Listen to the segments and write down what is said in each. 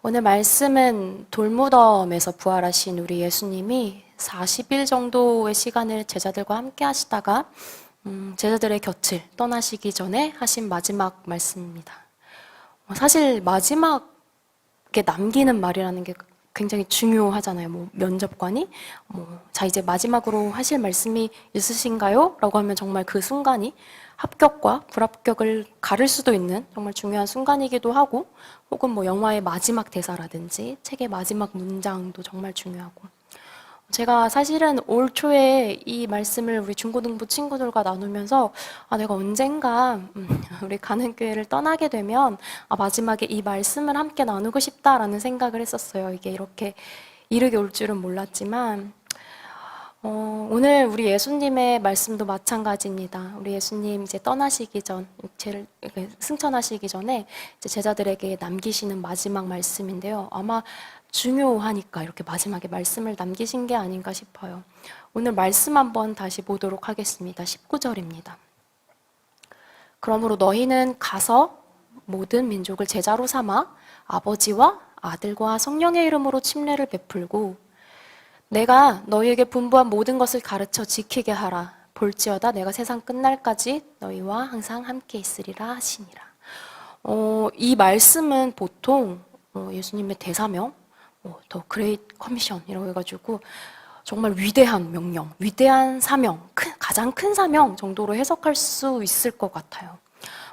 오늘 말씀은 돌무덤에서 부활하신 우리 예수님이 40일 정도의 시간을 제자들과 함께 하시다가 제자들의 곁을 떠나시기 전에 하신 마지막 말씀입니다. 사실 마지막에 남기는 말이라는 게 굉장히 중요하잖아요. 면접관이 자 이제 마지막으로 하실 말씀이 있으신가요? 라고 하면 정말 그 순간이 합격과 불합격을 가를 수도 있는 정말 중요한 순간이기도 하고, 혹은 영화의 마지막 대사라든지 책의 마지막 문장도 정말 중요하고, 제가 사실은 올 초에 이 말씀을 우리 중고등부 친구들과 나누면서 내가 언젠가 우리 가는 교회를 떠나게 되면 마지막에 이 말씀을 함께 나누고 싶다라는 생각을 했었어요. 이게 이렇게 이르게 올 줄은 몰랐지만 오늘 우리 예수님의 말씀도 마찬가지입니다. 우리 예수님 이제 떠나시기 전, 육체를 승천하시기 전에 이제 제자들에게 남기시는 마지막 말씀인데요. 아마 중요하니까 이렇게 마지막에 말씀을 남기신 게 아닌가 싶어요. 오늘 말씀 한번 다시 보도록 하겠습니다. 19절입니다. 그러므로 너희는 가서 모든 민족을 제자로 삼아 아버지와 아들과 성령의 이름으로 침례를 베풀고 내가 너희에게 분부한 모든 것을 가르쳐 지키게 하라. 볼지어다 내가 세상 끝날까지 너희와 항상 함께 있으리라 하시니라. 이 말씀은 보통 예수님의 대사명, 더 그레이트 커미션이라고 해가지고 정말 위대한 명령, 위대한 사명, 가장 큰 사명 정도로 해석할 수 있을 것 같아요.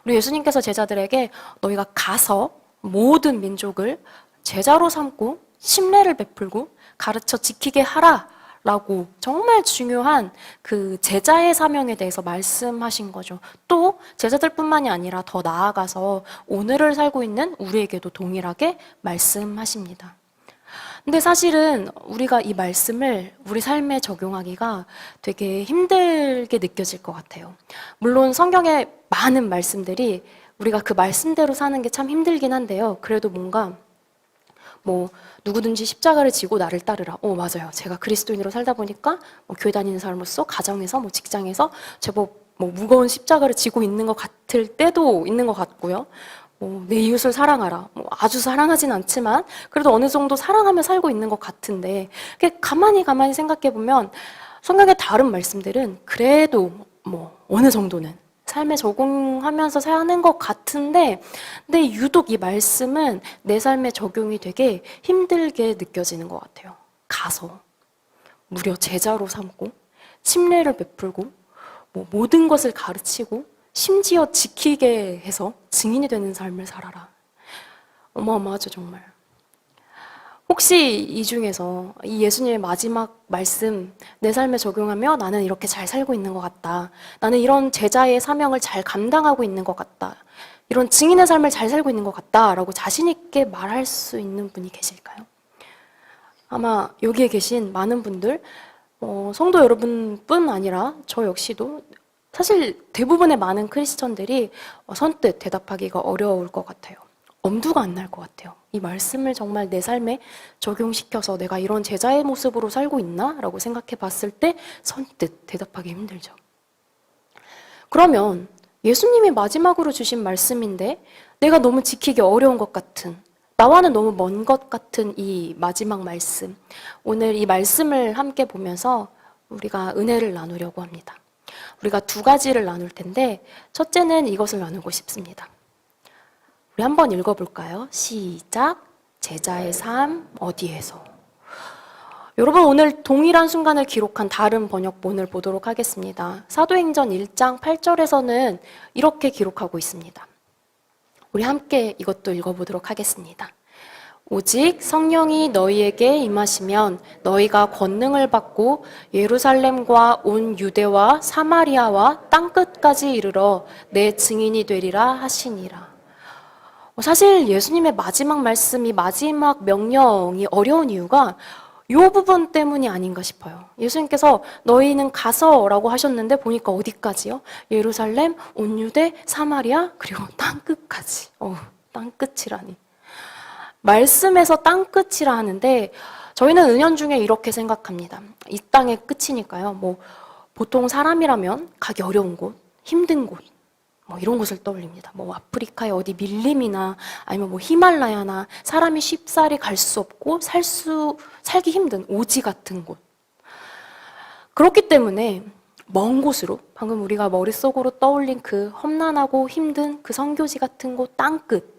우리 예수님께서 제자들에게 너희가 가서 모든 민족을 제자로 삼고 침례를 베풀고 가르쳐 지키게 하라라고 정말 중요한 그 제자의 사명에 대해서 말씀하신 거죠. 또 제자들뿐만이 아니라 더 나아가서 오늘을 살고 있는 우리에게도 동일하게 말씀하십니다. 근데 사실은 우리가 이 말씀을 우리 삶에 적용하기가 되게 힘들게 느껴질 것 같아요. 물론 성경의 많은 말씀들이 우리가 그 말씀대로 사는 게 참 힘들긴 한데요. 그래도 뭔가 누구든지 십자가를 지고 나를 따르라. 맞아요. 제가 그리스도인으로 살다 보니까 교회 다니는 사람으로서 가정에서 직장에서 제법 무거운 십자가를 지고 있는 것 같을 때도 있는 것 같고요. 내 이웃을 사랑하라. 아주 사랑하진 않지만 그래도 어느 정도 사랑하며 살고 있는 것 같은데, 가만히 생각해 보면 성경의 다른 말씀들은 그래도 어느 정도는 삶에 적용하면서 사는 것 같은데, 근데 유독 이 말씀은 내 삶에 적용이 되게 힘들게 느껴지는 것 같아요. 가서 무려 제자로 삼고 침례를 베풀고 모든 것을 가르치고 심지어 지키게 해서 증인이 되는 삶을 살아라. 어마어마하죠, 정말. 혹시 이 중에서 이 예수님의 마지막 말씀 내 삶에 적용하며 나는 이렇게 잘 살고 있는 것 같다, 나는 이런 제자의 사명을 잘 감당하고 있는 것 같다, 이런 증인의 삶을 잘 살고 있는 것 같다 라고 자신 있게 말할 수 있는 분이 계실까요? 아마 여기에 계신 많은 분들, 성도 여러분뿐 아니라 저 역시도 사실 대부분의 많은 크리스천들이 선뜻 대답하기가 어려울 것 같아요. 엄두가 안 날 것 같아요. 이 말씀을 정말 내 삶에 적용시켜서 내가 이런 제자의 모습으로 살고 있나? 라고 생각해 봤을 때 선뜻 대답하기 힘들죠. 그러면 예수님이 마지막으로 주신 말씀인데 내가 너무 지키기 어려운 것 같은, 나와는 너무 먼 것 같은 이 마지막 말씀, 오늘 이 말씀을 함께 보면서 우리가 은혜를 나누려고 합니다. 우리가 두 가지를 나눌 텐데 첫째는 이것을 나누고 싶습니다. 우리 한번 읽어볼까요? 시작. 제자의 삶 어디에서? 여러분, 오늘 동일한 순간을 기록한 다른 번역본을 보도록 하겠습니다. 사도행전 1장 8절에서는 이렇게 기록하고 있습니다. 우리 함께 이것도 읽어보도록 하겠습니다. 오직 성령이 너희에게 임하시면 너희가 권능을 받고 예루살렘과 온 유대와 사마리아와 땅끝까지 이르러 내 증인이 되리라 하시니라. 사실 예수님의 마지막 말씀이, 마지막 명령이 어려운 이유가 이 부분 때문이 아닌가 싶어요. 예수님께서 너희는 가서라고 하셨는데 보니까 어디까지요? 예루살렘, 온 유대, 사마리아, 그리고 땅끝까지. 땅끝이라니. 말씀에서 땅끝이라 하는데 저희는 은연중에 이렇게 생각합니다. 이 땅의 끝이니까요. 보통 사람이라면 가기 어려운 곳, 힘든 곳, 뭐 이런 곳을 떠올립니다. 뭐 아프리카의 어디 밀림이나 아니면 뭐 히말라야나 사람이 쉽사리 갈 수 없고 살기 힘든 오지 같은 곳. 그렇기 때문에 먼 곳으로 방금 우리가 머릿속으로 떠올린 그 험난하고 힘든 그 선교지 같은 곳 땅끝.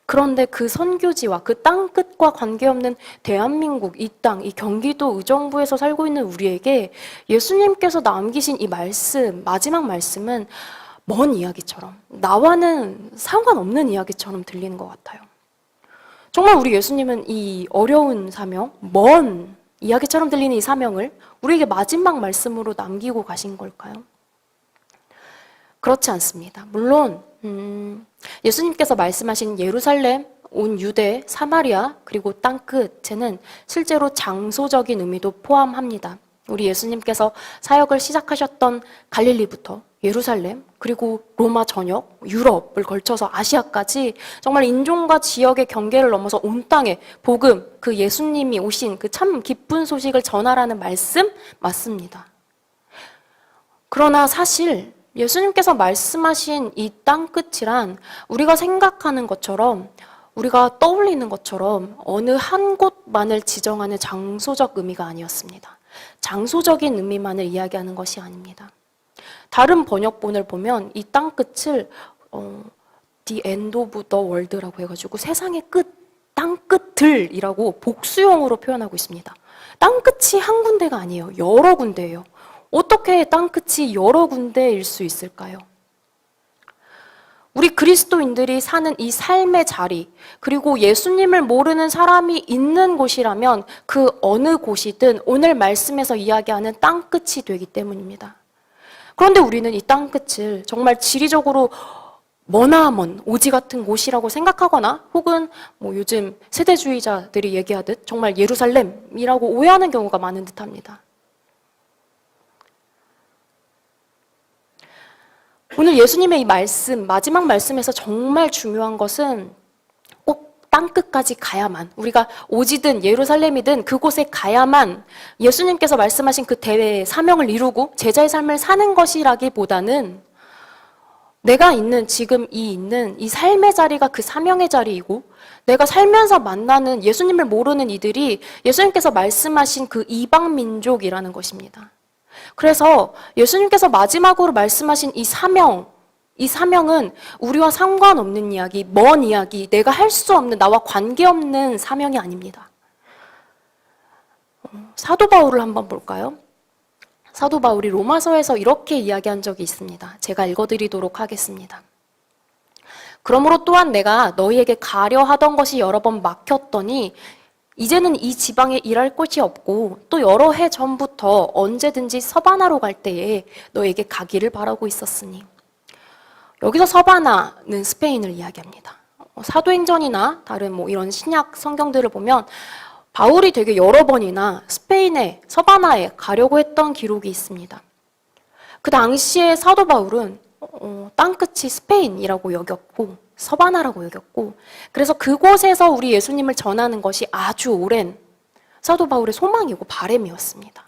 그런데 그 선교지와 그 땅끝과 관계없는 대한민국 이 땅, 이 경기도 의정부에서 살고 있는 우리에게 예수님께서 남기신 이 말씀, 마지막 말씀은 먼 이야기처럼 나와는 상관없는 이야기처럼 들리는 것 같아요. 정말 우리 예수님은 이 어려운 사명, 먼 이야기처럼 들리는 이 사명을 우리에게 마지막 말씀으로 남기고 가신 걸까요? 그렇지 않습니다. 물론 예수님께서 말씀하신 예루살렘, 온 유대, 사마리아, 그리고 땅끝에는 실제로 장소적인 의미도 포함합니다. 우리 예수님께서 사역을 시작하셨던 갈릴리부터 예루살렘, 그리고 로마 전역, 유럽을 걸쳐서 아시아까지 정말 인종과 지역의 경계를 넘어서 온 땅에 복음, 그 예수님이 오신 그 참 기쁜 소식을 전하라는 말씀 맞습니다. 그러나 사실 예수님께서 말씀하신 이 땅끝이란 우리가 생각하는 것처럼, 우리가 떠올리는 것처럼 어느 한 곳만을 지정하는 장소적 의미가 아니었습니다. 장소적인 의미만을 이야기하는 것이 아닙니다. 다른 번역본을 보면 이 땅끝을 The end of the world라고 해가지고 세상의 끝, 땅끝들이라고 복수형으로 표현하고 있습니다. 땅끝이 한 군데가 아니에요. 여러 군데예요. 어떻게 땅끝이 여러 군데일 수 있을까요? 우리 그리스도인들이 사는 이 삶의 자리, 그리고 예수님을 모르는 사람이 있는 곳이라면 그 어느 곳이든 오늘 말씀에서 이야기하는 땅끝이 되기 때문입니다. 그런데 우리는 이 땅끝을 정말 지리적으로 머나먼 오지 같은 곳이라고 생각하거나 혹은 뭐 요즘 세대주의자들이 얘기하듯 정말 예루살렘이라고 오해하는 경우가 많은 듯합니다. 오늘 예수님의 이 말씀, 마지막 말씀에서 정말 중요한 것은 꼭 땅끝까지 가야만, 우리가 오지든 예루살렘이든 그곳에 가야만 예수님께서 말씀하신 그 대회의 사명을 이루고 제자의 삶을 사는 것이라기보다는 내가 지금 있는 이 삶의 자리가 그 사명의 자리이고 내가 살면서 만나는 예수님을 모르는 이들이 예수님께서 말씀하신 그 이방 민족이라는 것입니다. 그래서 예수님께서 마지막으로 말씀하신 이 사명은 우리와 상관없는 이야기, 먼 이야기, 내가 할 수 없는, 나와 관계없는 사명이 아닙니다. 사도 바울을 한번 볼까요? 사도 바울이 로마서에서 이렇게 이야기한 적이 있습니다. 제가 읽어드리도록 하겠습니다. 그러므로 또한 내가 너희에게 가려 하던 것이 여러 번 막혔더니 이제는 이 지방에 일할 곳이 없고 또 여러 해 전부터 언제든지 서바나로 갈 때에 너에게 가기를 바라고 있었으니. 여기서 서바나는 스페인을 이야기합니다. 사도행전이나 다른 이런 신약 성경들을 보면 바울이 되게 여러 번이나 스페인에 서바나에 가려고 했던 기록이 있습니다. 그 당시에 사도 바울은 땅끝이 스페인이라고 여겼고 서바나라고 여겼고 그래서 그곳에서 우리 예수님을 전하는 것이 아주 오랜 사도 바울의 소망이고 바람이었습니다.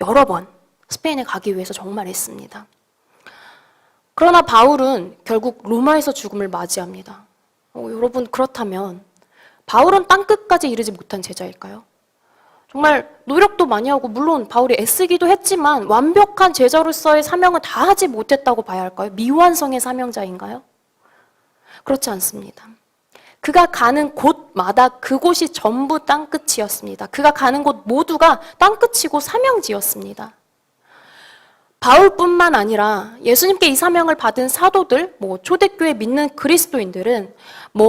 여러 번 스페인에 가기 위해서 정말 했습니다. 그러나 바울은 결국 로마에서 죽음을 맞이합니다. 여러분 그렇다면 바울은 땅끝까지 이르지 못한 제자일까요? 정말 노력도 많이 하고 물론 바울이 애쓰기도 했지만 완벽한 제자로서의 사명은 다 하지 못했다고 봐야 할까요? 미완성의 사명자인가요? 그렇지 않습니다. 그가 가는 곳마다 그곳이 전부 땅끝이었습니다. 그가 가는 곳 모두가 땅끝이고 사명지였습니다. 바울뿐만 아니라 예수님께 이 사명을 받은 사도들, 초대교회 믿는 그리스도인들은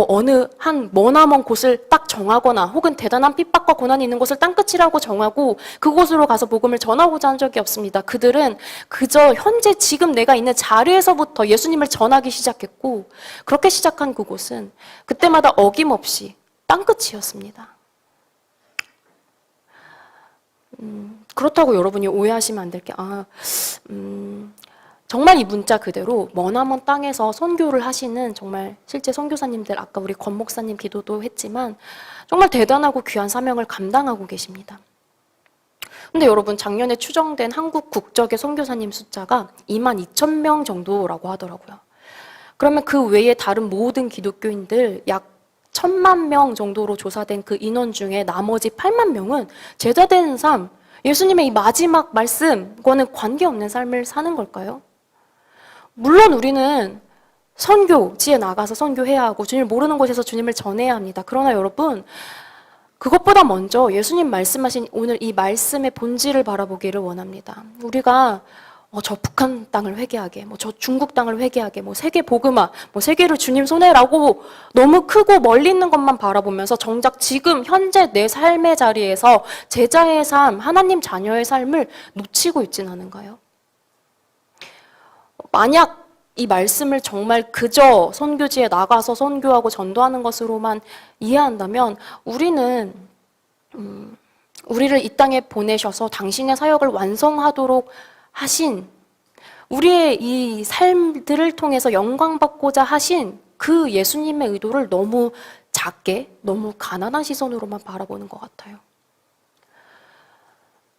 어느 한 머나먼 곳을 딱 정하거나 혹은 대단한 핍박과 고난이 있는 곳을 땅끝이라고 정하고 그곳으로 가서 복음을 전하고자 한 적이 없습니다. 그들은 그저 현재 지금 내가 있는 자리에서부터 예수님을 전하기 시작했고 그렇게 시작한 그곳은 그때마다 어김없이 땅끝이었습니다. 그렇다고 여러분이 오해하시면 안 될 게 정말 이 문자 그대로 머나먼 땅에서 선교를 하시는 정말 실제 선교사님들 아까 우리 권 목사님 기도도 했지만 정말 대단하고 귀한 사명을 감당하고 계십니다. 근데 여러분, 작년에 추정된 한국 국적의 선교사님 숫자가 22,000명 정도라고 하더라고요. 그러면 그 외에 다른 모든 기독교인들 약 1,000만 명 정도로 조사된 그 인원 중에 나머지 8만 명은 제자되는 삶, 예수님의 이 마지막 말씀과는 관계없는 삶을 사는 걸까요? 물론 우리는 선교지에 나가서 선교해야 하고 주님을 모르는 곳에서 주님을 전해야 합니다. 그러나 여러분, 그것보다 먼저 예수님 말씀하신 오늘 이 말씀의 본질을 바라보기를 원합니다. 우리가 저 북한 땅을 회개하게, 저 중국 땅을 회개하게, 세계 복음화, 세계를 주님 손에라고 너무 크고 멀리 있는 것만 바라보면서 정작 지금 현재 내 삶의 자리에서 제자의 삶, 하나님 자녀의 삶을 놓치고 있진 않은가요? 만약 이 말씀을 정말 그저 선교지에 나가서 선교하고 전도하는 것으로만 이해한다면 우리는 우리를 이 땅에 보내셔서 당신의 사역을 완성하도록 하신, 우리의 이 삶들을 통해서 영광받고자 하신 그 예수님의 의도를 너무 작게, 너무 가난한 시선으로만 바라보는 것 같아요.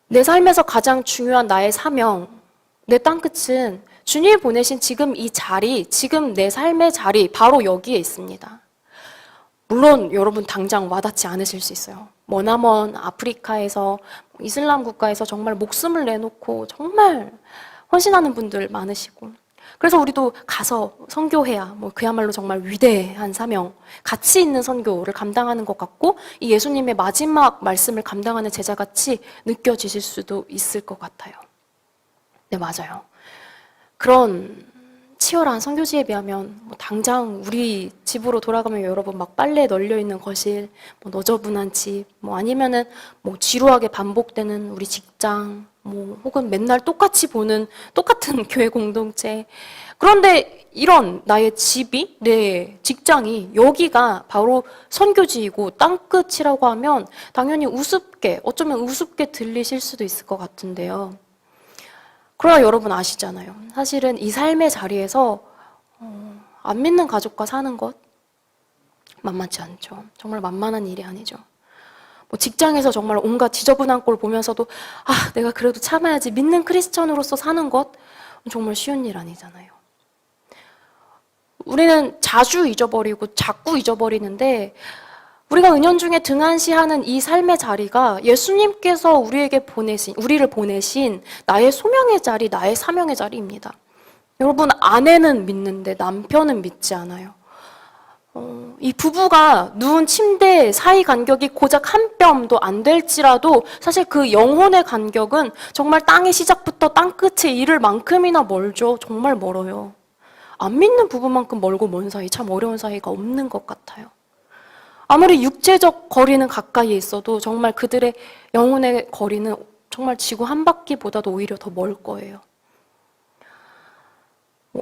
내 삶에서 가장 중요한 나의 사명, 내 땅끝은 주님이 보내신 지금 이 자리, 지금 내 삶의 자리, 바로 여기에 있습니다. 물론 여러분 당장 와닿지 않으실 수 있어요. 머나먼 아프리카에서, 이슬람 국가에서 정말 목숨을 내놓고 정말 헌신하는 분들 많으시고, 그래서 우리도 가서 선교해야 그야말로 정말 위대한 사명, 가치 있는 선교를 감당하는 것 같고 이 예수님의 마지막 말씀을 감당하는 제자같이 느껴지실 수도 있을 것 같아요. 네, 맞아요. 그런 치열한 선교지에 비하면 당장 우리 집으로 돌아가면 여러분 막 빨래 널려있는 거실, 너저분한 집, 아니면은 지루하게 반복되는 우리 직장, 혹은 맨날 똑같이 보는 똑같은 교회 공동체. 그런데 이런 나의 집이, 내 직장이 여기가 바로 선교지이고 땅끝이라고 하면 당연히 우습게, 어쩌면 우습게 들리실 수도 있을 것 같은데요. 그러나 여러분 아시잖아요. 사실은 이 삶의 자리에서 안 믿는 가족과 사는 것 만만치 않죠. 정말 만만한 일이 아니죠. 직장에서 정말 온갖 지저분한 꼴 보면서도 내가 그래도 참아야지, 믿는 크리스천으로서 사는 것 정말 쉬운 일 아니잖아요. 우리는 자주 잊어버리고 자꾸 잊어버리는데 우리가 은연중에 등한시하는 이 삶의 자리가 예수님께서 우리를 보내신 나의 소명의 자리, 나의 사명의 자리입니다. 여러분, 아내는 믿는데 남편은 믿지 않아요. 이 부부가 누운 침대 사이 간격이 고작 한 뼘도 안 될지라도 사실 그 영혼의 간격은 정말 땅의 시작부터 땅끝에 이를 만큼이나 멀죠. 정말 멀어요. 안 믿는 부부만큼 멀고 먼 사이, 참 어려운 사이가 없는 것 같아요. 아무리 육체적 거리는 가까이에 있어도 정말 그들의 영혼의 거리는 정말 지구 한 바퀴보다도 오히려 더 멀 거예요.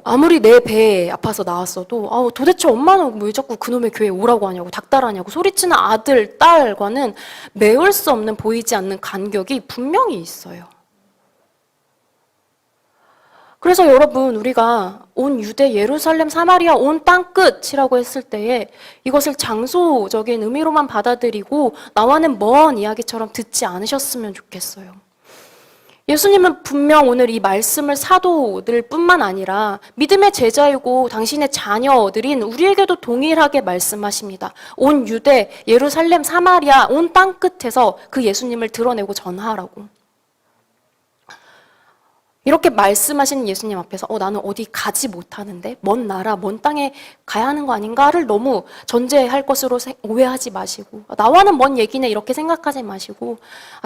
아무리 내 배에 아파서 나왔어도 도대체 엄마는 왜 자꾸 그놈의 교회에 오라고 하냐고, 닥달하냐고 소리치는 아들, 딸과는 메울 수 없는, 보이지 않는 간격이 분명히 있어요. 그래서 여러분, 우리가 온 유대, 예루살렘, 사마리아, 온 땅끝이라고 했을 때에 이것을 장소적인 의미로만 받아들이고 나와는 먼 이야기처럼 듣지 않으셨으면 좋겠어요. 예수님은 분명 오늘 이 말씀을 사도들 뿐만 아니라 믿음의 제자이고 당신의 자녀들인 우리에게도 동일하게 말씀하십니다. 온 유대, 예루살렘, 사마리아, 온 땅끝에서 그 예수님을 드러내고 전하라고. 이렇게 말씀하시는 예수님 앞에서 나는 어디 가지 못하는데 먼 나라, 먼 땅에 가야 하는 거 아닌가를 너무 전제할 것으로 오해하지 마시고, 나와는 먼 얘기네 이렇게 생각하지 마시고,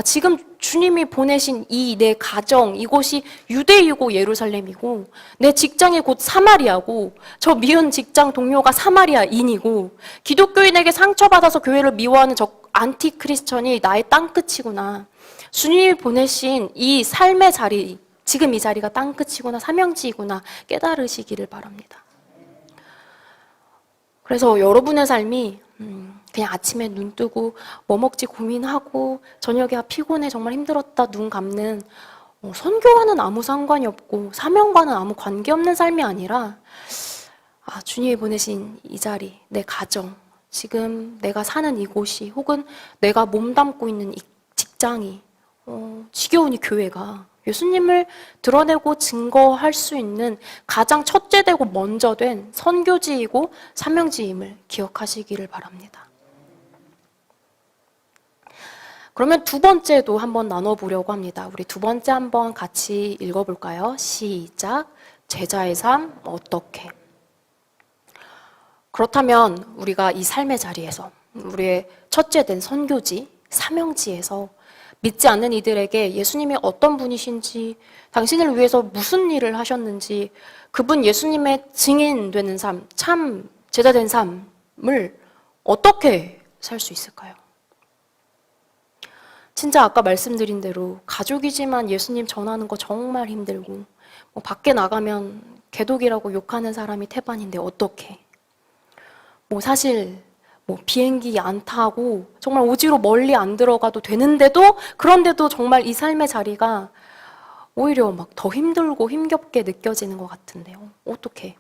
지금 주님이 보내신 이 내 가정, 이곳이 유대이고 예루살렘이고 내 직장이 곧 사마리아고 저 미운 직장 동료가 사마리아인이고 기독교인에게 상처받아서 교회를 미워하는 저 안티크리스천이 나의 땅끝이구나. 주님이 보내신 이 삶의 자리, 지금 이 자리가 땅끝이구나, 사명지이구나 깨달으시기를 바랍니다. 그래서 여러분의 삶이 그냥 아침에 눈 뜨고 뭐 먹지 고민하고 저녁에 피곤해 정말 힘들었다 눈 감는 선교와는 아무 상관이 없고 사명과는 아무 관계없는 삶이 아니라 주님이 보내신 이 자리, 내 가정, 지금 내가 사는 이곳이 혹은 내가 몸담고 있는 이 직장이 지겨우니 교회가 예수님을 드러내고 증거할 수 있는 가장 첫째되고 먼저 된 선교지이고 사명지임을 기억하시기를 바랍니다. 그러면 두 번째도 한번 나눠보려고 합니다. 우리 두 번째 한번 같이 읽어볼까요? 시작. 제자의 삶 어떻게? 그렇다면 우리가 이 삶의 자리에서 우리의 첫째 된 선교지, 사명지에서 믿지 않는 이들에게 예수님이 어떤 분이신지, 당신을 위해서 무슨 일을 하셨는지, 그분 예수님의 증인되는 삶, 참 제자된 삶을 어떻게 살 수 있을까요? 진짜 아까 말씀드린 대로 가족이지만 예수님 전하는 거 정말 힘들고, 밖에 나가면 개독이라고 욕하는 사람이 태반인데 어떻게? 사실 비행기 안 타고 정말 오지로 멀리 안 들어가도 되는데도, 그런데도 정말 이 삶의 자리가 오히려 막 더 힘들고 힘겹게 느껴지는 것 같은데요. 어떻게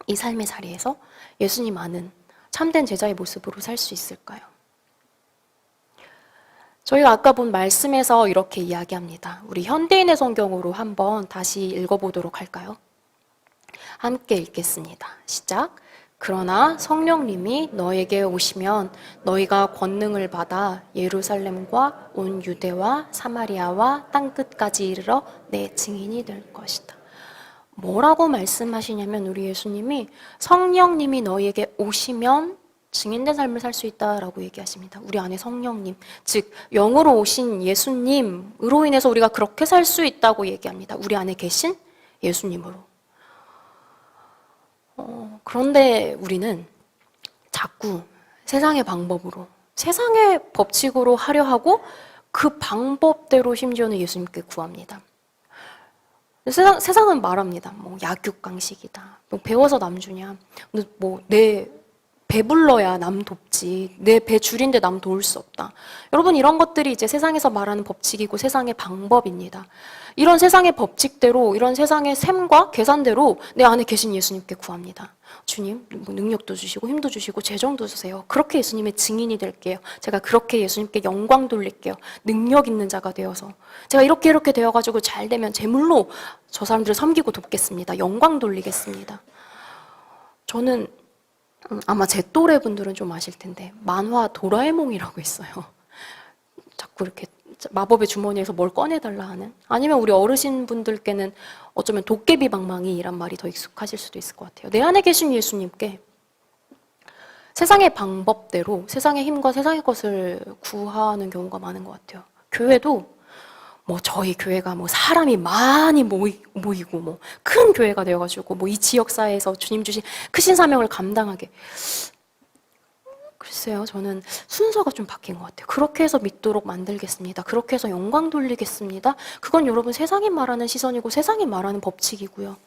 이 삶의 자리에서 예수님 아는 참된 제자의 모습으로 살 수 있을까요? 저희가 아까 본 말씀에서 이렇게 이야기합니다. 우리 현대인의 성경으로 한번 다시 읽어보도록 할까요? 함께 읽겠습니다. 시작. 그러나 성령님이 너에게 오시면 너희가 권능을 받아 예루살렘과 온 유대와 사마리아와 땅끝까지 이르러 내 증인이 될 것이다. 뭐라고 말씀하시냐면 우리 예수님이 성령님이 너희에게 오시면 증인된 삶을 살 수 있다라고 얘기하십니다. 우리 안에 성령님, 즉 영으로 오신 예수님으로 인해서 우리가 그렇게 살 수 있다고 얘기합니다. 우리 안에 계신 예수님으로. 그런데 우리는 자꾸 세상의 방법으로, 세상의 법칙으로 하려 하고 그 방법대로 심지어는 예수님께 구합니다. 세상은 말합니다. 약육강식이다. 배워서 남 주냐. 내 배불러야 남 돕지. 내 배 줄인데 남 도울 수 없다. 여러분, 이런 것들이 이제 세상에서 말하는 법칙이고 세상의 방법입니다. 이런 세상의 법칙대로, 이런 세상의 셈과 계산대로 내 안에 계신 예수님께 구합니다. 주님, 능력도 주시고 힘도 주시고 재정도 주세요. 그렇게 예수님의 증인이 될게요. 제가 그렇게 예수님께 영광 돌릴게요. 능력 있는 자가 되어서. 제가 이렇게 되어가지고 잘 되면 제물로 저 사람들을 섬기고 돕겠습니다. 영광 돌리겠습니다. 저는 아마 제 또래 분들은 좀 아실 텐데 만화 도라에몽이라고 있어요. 자꾸 이렇게 마법의 주머니에서 뭘 꺼내달라 하는, 아니면 우리 어르신분들께는 어쩌면 도깨비 방망이란 말이 더 익숙하실 수도 있을 것 같아요. 내 안에 계신 예수님께 세상의 방법대로 세상의 힘과 세상의 것을 구하는 경우가 많은 것 같아요. 교회도 저희 교회가 사람이 많이 모이고 큰 교회가 되어가지고 이 지역사회에서 주님 주신 크신 사명을 감당하게, 글쎄요, 저는 순서가 좀 바뀐 것 같아요. 그렇게 해서 믿도록 만들겠습니다. 그렇게 해서 영광 돌리겠습니다. 그건 여러분 세상이 말하는 시선이고 세상이 말하는 법칙이고요.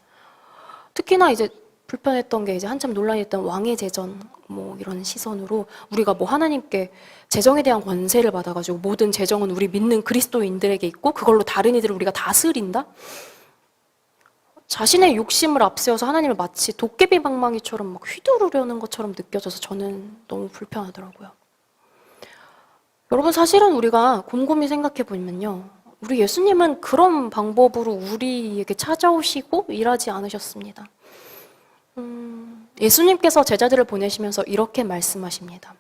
특히나 이제 불편했던 게 이제 한참 논란이 됐던 왕의 재전 이런 시선으로 우리가 하나님께 재정에 대한 권세를 받아가지고 모든 재정은 우리 믿는 그리스도인들에게 있고 그걸로 다른 이들을 우리가 다스린다? 자신의 욕심을 앞세워서 하나님을 마치 도깨비 방망이처럼 휘두르려는 것처럼 느껴져서 저는 너무 불편하더라고요. 여러분, 사실은 우리가 곰곰이 생각해 보면요, 우리 예수님은 그런 방법으로 우리에게 찾아오시고 일하지 않으셨습니다. 예수님께서 제자들을 보내시면서 이렇게 말씀하십니다.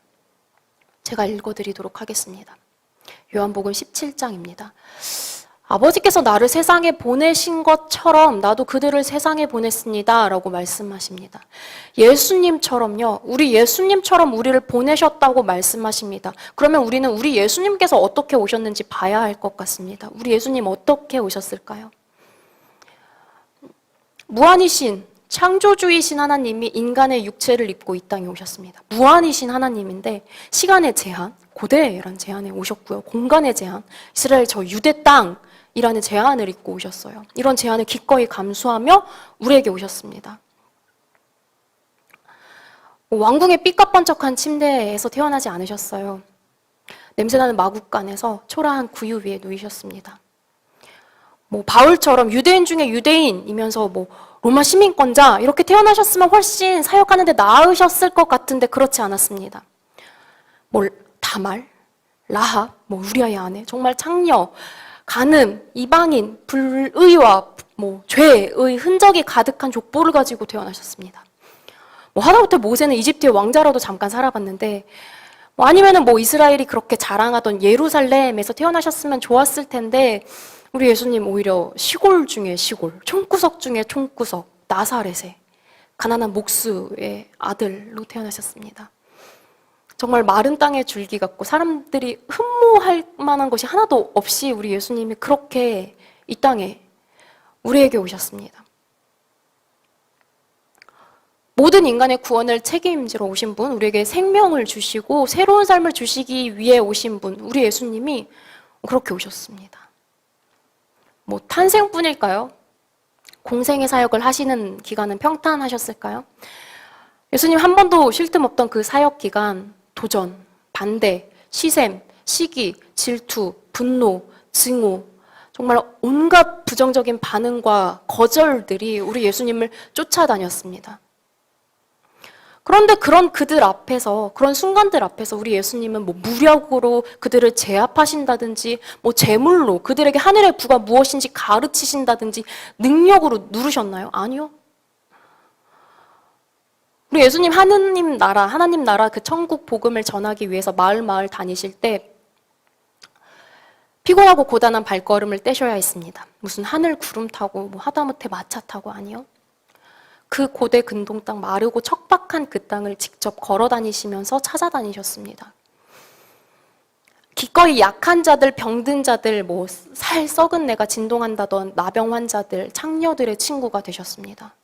제가 읽어드리도록 하겠습니다. 요한복음 17장입니다. 아버지께서 나를 세상에 보내신 것처럼 나도 그들을 세상에 보냈습니다 라고 말씀하십니다. 예수님처럼요, 우리 예수님처럼 우리를 보내셨다고 말씀하십니다. 그러면 우리는 우리 예수님께서 어떻게 오셨는지 봐야 할 것 같습니다. 우리 예수님 어떻게 오셨을까요? 무한이신 창조주이신 하나님이 인간의 육체를 입고 이 땅에 오셨습니다. 무한이신 하나님인데 시간의 제한, 고대란 제한에 오셨고요. 공간의 제한, 이스라엘 저 유대 땅이라는 제한을 입고 오셨어요. 이런 제한을 기꺼이 감수하며 우리에게 오셨습니다. 왕궁의 삐까뻔쩍한 침대에서 태어나지 않으셨어요. 냄새나는 마국간에서 초라한 구유 위에 누이셨습니다. 바울처럼 유대인 중에 유대인이면서 로마 시민권자 이렇게 태어나셨으면 훨씬 사역하는 데 나으셨을 것 같은데 그렇지 않았습니다. 다말, 라합, 우리아의 아내, 정말 창녀, 간음, 이방인, 불의와 죄의 흔적이 가득한 족보를 가지고 태어나셨습니다. 하다못해 모세는 이집트의 왕자로도 잠깐 살아봤는데, 아니면은 이스라엘이 그렇게 자랑하던 예루살렘에서 태어나셨으면 좋았을 텐데, 우리 예수님 오히려 시골 중에 시골, 총구석 중에 총구석, 나사렛에 가난한 목수의 아들로 태어나셨습니다. 정말 마른 땅의 줄기 같고 사람들이 흠모할 만한 것이 하나도 없이 우리 예수님이 그렇게 이 땅에 우리에게 오셨습니다. 모든 인간의 구원을 책임지러 오신 분, 우리에게 생명을 주시고 새로운 삶을 주시기 위해 오신 분, 우리 예수님이 그렇게 오셨습니다. 탄생뿐일까요? 공생의 사역을 하시는 기간은 평탄하셨을까요? 예수님 한 번도 쉴 틈 없던 그 사역 기간, 도전, 반대, 시샘, 시기, 질투, 분노, 증오, 정말 온갖 부정적인 반응과 거절들이 우리 예수님을 쫓아다녔습니다. 그런데 그런 그들 앞에서, 그런 순간들 앞에서 우리 예수님은 무력으로 그들을 제압하신다든지, 재물로 그들에게 하늘의 부가 무엇인지 가르치신다든지, 능력으로 누르셨나요? 아니요. 우리 예수님 하나님 나라 그 천국 복음을 전하기 위해서 마을 다니실 때 피곤하고 고단한 발걸음을 떼셔야 했습니다. 무슨 하늘 구름 타고 하다못해 마차 타고 아니요. 그 고대 근동 땅 마르고 척박한 그 땅을 직접 걸어 다니시면서 찾아다니셨습니다. 기꺼이 약한 자들, 병든 자들, 살 썩은 내가 진동한다던 나병 환자들, 창녀들의 친구가 되셨습니다.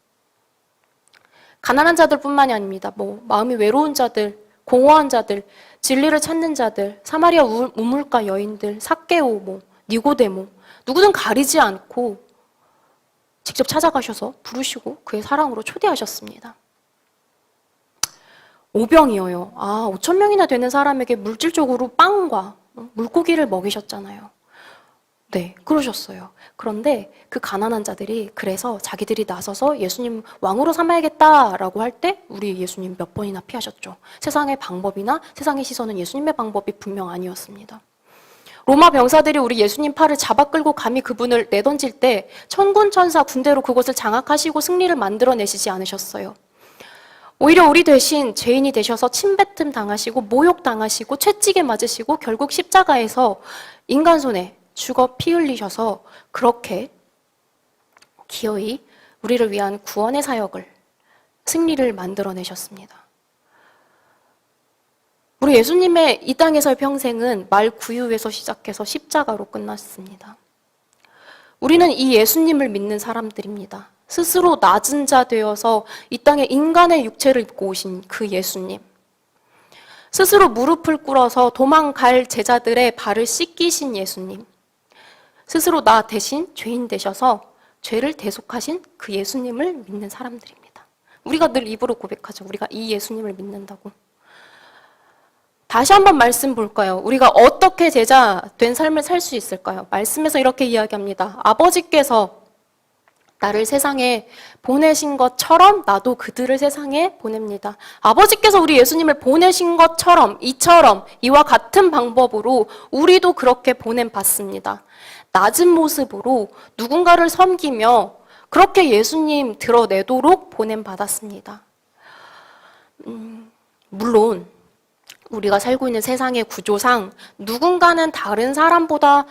가난한 자들뿐만이 아닙니다. 마음이 외로운 자들, 공허한 자들, 진리를 찾는 자들, 사마리아 우물가 여인들, 삭개오, 니고데모, 누구든 가리지 않고 직접 찾아가셔서 부르시고 그의 사랑으로 초대하셨습니다. 오병이어요. 5천 명이나 되는 사람에게 물질적으로 빵과 물고기를 먹이셨잖아요. 네, 그러셨어요. 그런데 그 가난한 자들이 그래서 자기들이 나서서 예수님 왕으로 삼아야겠다라고 할 때 우리 예수님 몇 번이나 피하셨죠. 세상의 방법이나 세상의 시선은 예수님의 방법이 분명 아니었습니다. 로마 병사들이 우리 예수님 팔을 잡아 끌고 감히 그분을 내던질 때 천군 천사 군대로 그곳을 장악하시고 승리를 만들어내시지 않으셨어요. 오히려 우리 대신 죄인이 되셔서 침뱉음 당하시고 모욕 당하시고 채찍에 맞으시고 결국 십자가에서 인간 손에 죽어 피 흘리셔서 그렇게 기어이 우리를 위한 구원의 사역을, 승리를 만들어내셨습니다. 우리 예수님의 이 땅에서의 평생은 말 구유에서 시작해서 십자가로 끝났습니다. 우리는 이 예수님을 믿는 사람들입니다. 스스로 낮은 자 되어서 이 땅에 인간의 육체를 입고 오신 그 예수님. 스스로 무릎을 꿇어서 도망갈 제자들의 발을 씻기신 예수님. 스스로 나 대신 죄인 되셔서 죄를 대속하신 그 예수님을 믿는 사람들입니다. 우리가 늘 입으로 고백하죠. 우리가 이 예수님을 믿는다고. 다시 한번 말씀 볼까요? 우리가 어떻게 제자 된 삶을 살 수 있을까요? 말씀에서 이렇게 이야기합니다. 아버지께서 나를 세상에 보내신 것처럼 나도 그들을 세상에 보냅니다. 아버지께서 우리 예수님을 보내신 것처럼, 이와 같은 방법으로 우리도 그렇게 보냄받습니다. 낮은 모습으로 누군가를 섬기며 그렇게 예수님 드러내도록 보냄받았습니다. 물론 우리가 살고 있는 세상의 구조상 누군가는 다른 사람보다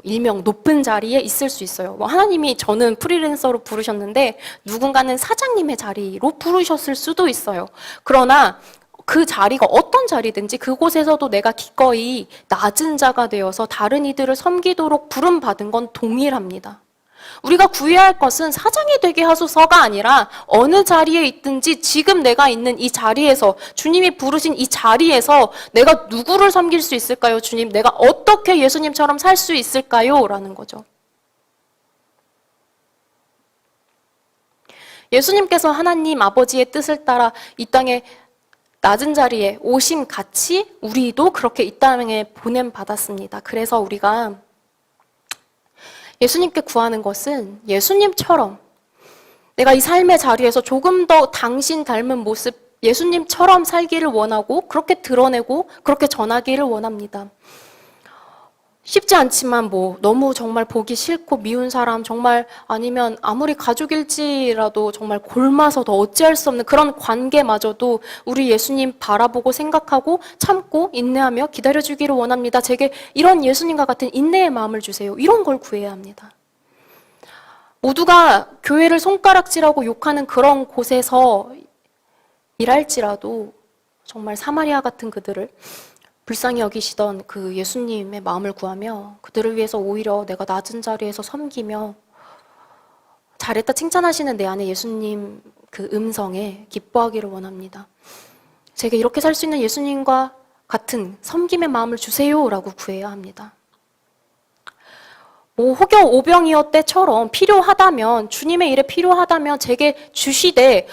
일명 높은 자리에 있을 수 있어요. 하나님이 저는 프리랜서로 부르셨는데 누군가는 사장님의 자리로 부르셨을 수도 있어요. 그러나 그 자리가 어떤 자리든지 그곳에서도 내가 기꺼이 낮은 자가 되어서 다른 이들을 섬기도록 부름받은 건 동일합니다. 우리가 구해야 할 것은 사장이 되게 하소서가 아니라 어느 자리에 있든지 지금 내가 있는 이 자리에서, 주님이 부르신 이 자리에서 내가 누구를 섬길 수 있을까요? 주님, 내가 어떻게 예수님처럼 살 수 있을까요? 라는 거죠. 예수님께서 하나님 아버지의 뜻을 따라 이 땅에 낮은 자리에 오심 같이 우리도 그렇게 이 땅에 보냄받았습니다. 그래서 우리가 예수님께 구하는 것은 예수님처럼 내가 이 삶의 자리에서 조금 더 당신 닮은 모습, 예수님처럼 살기를 원하고 그렇게 드러내고 그렇게 전하기를 원합니다. 쉽지 않지만 뭐 너무 정말 보기 싫고 미운 사람, 정말 아니면 아무리 가족일지라도 정말 골마서 더 어찌할 수 없는 그런 관계마저도 우리 예수님 바라보고 생각하고 참고 인내하며 기다려주기를 원합니다. 제게 이런 예수님과 같은 인내의 마음을 주세요. 이런 걸 구해야 합니다. 모두가 교회를 손가락질하고 욕하는 그런 곳에서 일할지라도 정말 사마리아 같은 그들을 불쌍히 여기시던 그 예수님의 마음을 구하며 그들을 위해서 오히려 내가 낮은 자리에서 섬기며 잘했다 칭찬하시는 내 안에 예수님 그 음성에 기뻐하기를 원합니다. 제게 이렇게 살 수 있는 예수님과 같은 섬김의 마음을 주세요라고 구해야 합니다. 뭐 혹여 오병이어 때처럼 필요하다면, 주님의 일에 필요하다면 제게 주시되,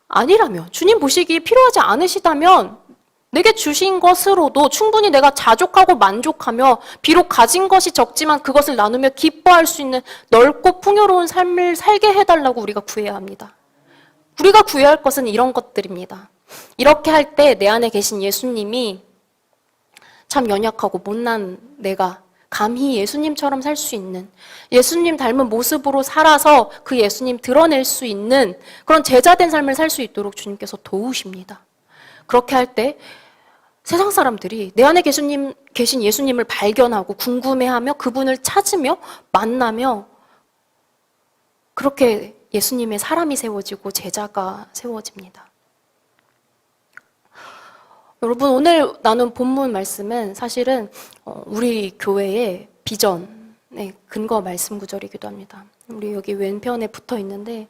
아니라면 주님 보시기에 필요하지 않으시다면 내게 주신 것으로도 충분히 내가 자족하고 만족하며 비록 가진 것이 적지만 그것을 나누며 기뻐할 수 있는 넓고 풍요로운 삶을 살게 해달라고 우리가 구해야 합니다. 우리가 구해야 할 것은 이런 것들입니다. 이렇게 할 때 내 안에 계신 예수님이 참 연약하고 못난 내가 감히 예수님처럼 살 수 있는, 예수님 닮은 모습으로 살아서 그 예수님 드러낼 수 있는 그런 제자된 삶을 살 수 있도록 주님께서 도우십니다. 그렇게 할 때 세상 사람들이 내 안에 계신 예수님을 발견하고 궁금해하며 그분을 찾으며 만나며 그렇게 예수님의 사람이 세워지고 제자가 세워집니다. 여러분, 오늘 나눈 본문 말씀은 사실은 우리 교회의 비전의 근거 말씀 구절이기도 합니다. 우리 여기 왼편에 붙어 있는데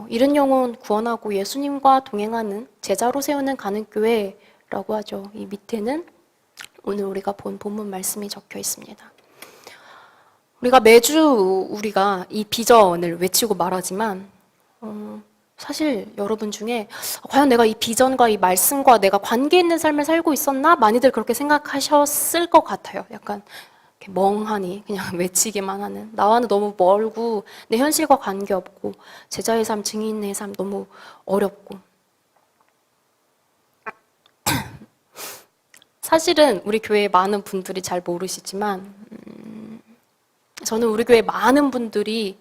잃은 영혼 구원하고 예수님과 동행하는 제자로 세우는 가는 교회라고 하죠. 이 밑에는 오늘 우리가 본 본문 말씀이 적혀 있습니다. 우리가 매주 우리가 이 비전을 외치고 말하지만 사실 여러분 중에 과연 내가 이 비전과 이 말씀과 내가 관계 있는 삶을 살고 있었나? 많이들 그렇게 생각하셨을 것 같아요. 약간 이렇게 멍하니 그냥 외치기만 하는, 나와는 너무 멀고 내 현실과 관계없고 제자의 삶, 증인의 삶 너무 어렵고. 사실은 우리 교회에 많은 분들이 잘 모르시지만 저는 우리 교회 많은 분들이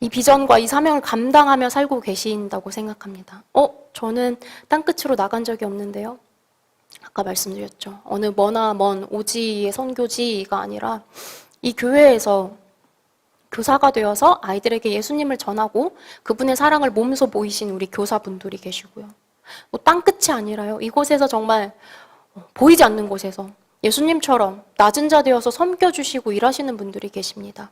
이 비전과 이 사명을 감당하며 살고 계신다고 생각합니다. 저는 땅끝으로 나간 적이 없는데요. 아까 말씀드렸죠. 어느 머나 먼 오지의 선교지가 아니라 이 교회에서 교사가 되어서 아이들에게 예수님을 전하고 그분의 사랑을 몸소 보이신 우리 교사분들이 계시고요. 뭐 땅끝이 아니라요. 이곳에서 정말 보이지 않는 곳에서 예수님처럼 낮은 자 되어서 섬겨주시고 일하시는 분들이 계십니다.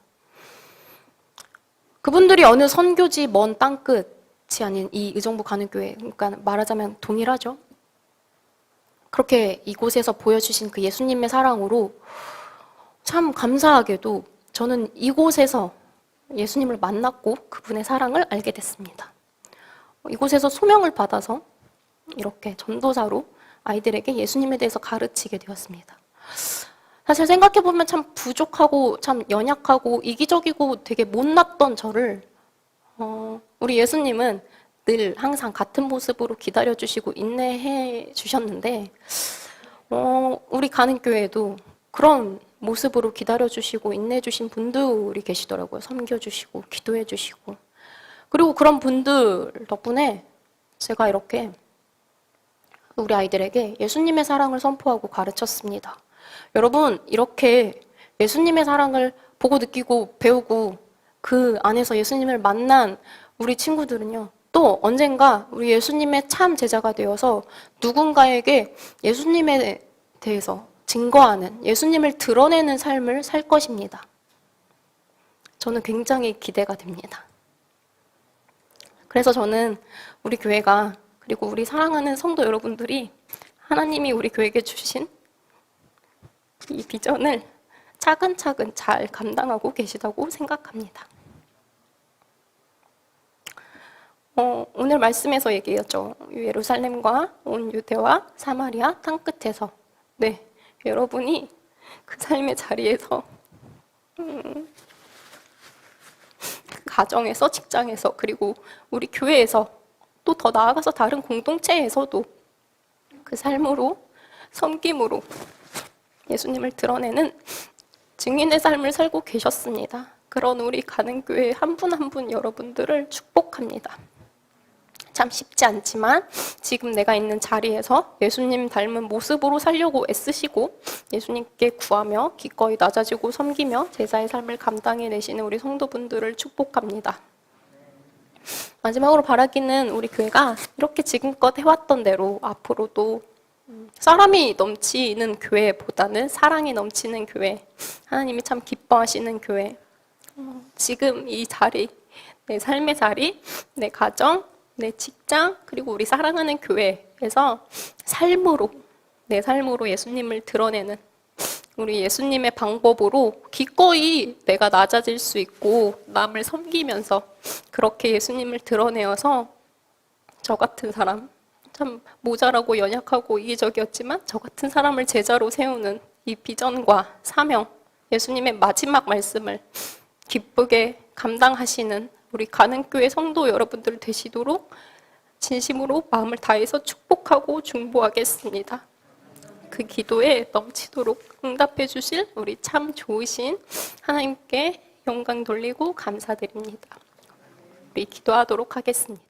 그분들이 어느 선교지 먼 땅끝이 아닌 이 의정부 가는 교회, 그러니까 말하자면 동일하죠. 그렇게 이곳에서 보여주신 그 예수님의 사랑으로 참 감사하게도 저는 이곳에서 예수님을 만났고 그분의 사랑을 알게 됐습니다. 이곳에서 소명을 받아서 이렇게 전도사로 아이들에게 예수님에 대해서 가르치게 되었습니다. 사실 생각해보면 참 부족하고 참 연약하고 이기적이고 되게 못났던 저를 우리 예수님은 늘 항상 같은 모습으로 기다려주시고 인내해 주셨는데 우리 가는 교회에도 그런 모습으로 기다려주시고 인내해 주신 분들이 계시더라고요. 섬겨주시고 기도해 주시고. 그리고 그런 분들 덕분에 제가 이렇게 우리 아이들에게 예수님의 사랑을 선포하고 가르쳤습니다. 여러분, 이렇게 예수님의 사랑을 보고 느끼고 배우고 그 안에서 예수님을 만난 우리 친구들은요, 또 언젠가 우리 예수님의 참 제자가 되어서 누군가에게 예수님에 대해서 증거하는, 예수님을 드러내는 삶을 살 것입니다. 저는 굉장히 기대가 됩니다. 그래서 저는 우리 교회가, 그리고 우리 사랑하는 성도 여러분들이 하나님이 우리 교회에게 주신 이 비전을 차근차근 잘 감당하고 계시다고 생각합니다. 오늘 말씀에서 얘기했죠. 예루살렘과 온 유대와 사마리아 땅끝에서. 네, 여러분이 그 삶의 자리에서 가정에서, 직장에서, 그리고 우리 교회에서, 또 더 나아가서 다른 공동체에서도 그 삶으로, 섬김으로 예수님을 드러내는 증인의 삶을 살고 계셨습니다. 그런 우리 가는교회 한 분 한 분 여러분들을 축복합니다. 참 쉽지 않지만 지금 내가 있는 자리에서 예수님 닮은 모습으로 살려고 애쓰시고 예수님께 구하며 기꺼이 낮아지고 섬기며 제자의 삶을 감당해내시는 우리 성도분들을 축복합니다. 마지막으로 바라기는 우리 교회가 이렇게 지금껏 해왔던 대로 앞으로도 사람이 넘치는 교회보다는 사랑이 넘치는 교회, 하나님이 참 기뻐하시는 교회, 지금 이 자리, 내 삶의 자리, 내 가정, 내 직장, 그리고 우리 사랑하는 교회에서 삶으로, 내 삶으로 예수님을 드러내는 우리 예수님의 방법으로 기꺼이 내가 낮아질 수 있고 남을 섬기면서 그렇게 예수님을 드러내어서 저 같은 사람, 참 모자라고 연약하고 이기적이었지만 저 같은 사람을 제자로 세우는 이 비전과 사명, 예수님의 마지막 말씀을 기쁘게 감당하시는 우리 가는교회 성도 여러분들 되시도록 진심으로 마음을 다해서 축복하고 중보하겠습니다. 그 기도에 넘치도록 응답해 주실 우리 참 좋으신 하나님께 영광 돌리고 감사드립니다. 우리 기도하도록 하겠습니다.